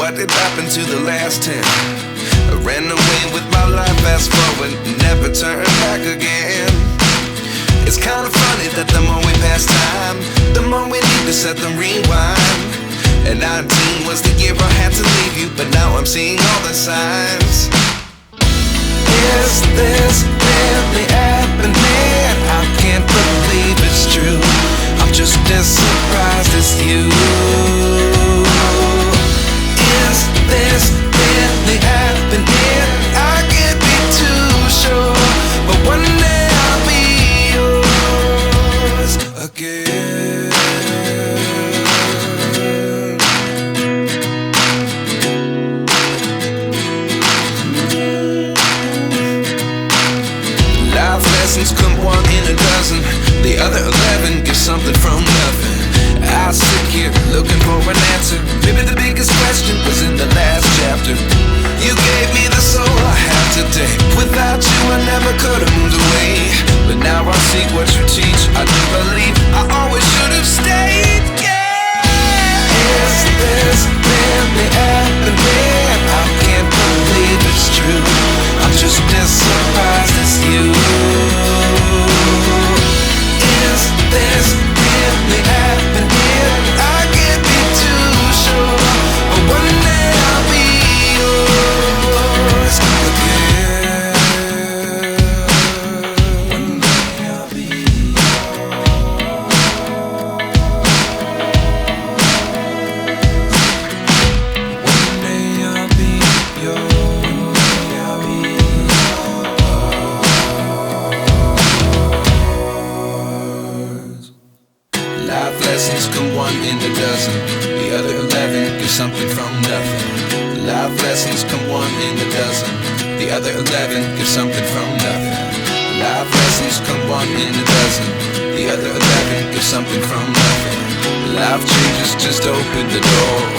what did happen to the last 10? I ran away with my life, fast forward, never turn back again. It's kind of funny that the more we pass time, the more we need to set them rewind. And 19 was the year I had to leave you, but now I'm seeing all the signs. Is this really happening? I can't believe it's true. I'm just as surprised as you. Is this really happening? I can't be too sure, but one day I'll be yours again. Life lessons come one in a dozen. The other 11 get something from nothing. I sit here looking for an answer. Maybe the biggest question was in the last chapter. You gave me the soul I have today. Without you I never could have moved away. But now I see what you teach. I do believe I always should have stayed. Yeah. Is this really happening? I can't believe it's true. I'm just as surprised as you. Is this really happening? I can't be too sure, but one day I'll be yours again. One day I'll be yours. One day I'll be yours. One day I'll be yours. Life lessons come one in a dozen. The other 11 give something from nothing. Life lessons come one in a dozen. The other 11 give something from nothing. Life lessons come one in a dozen. The other 11 give something from nothing. Life changes just open the door.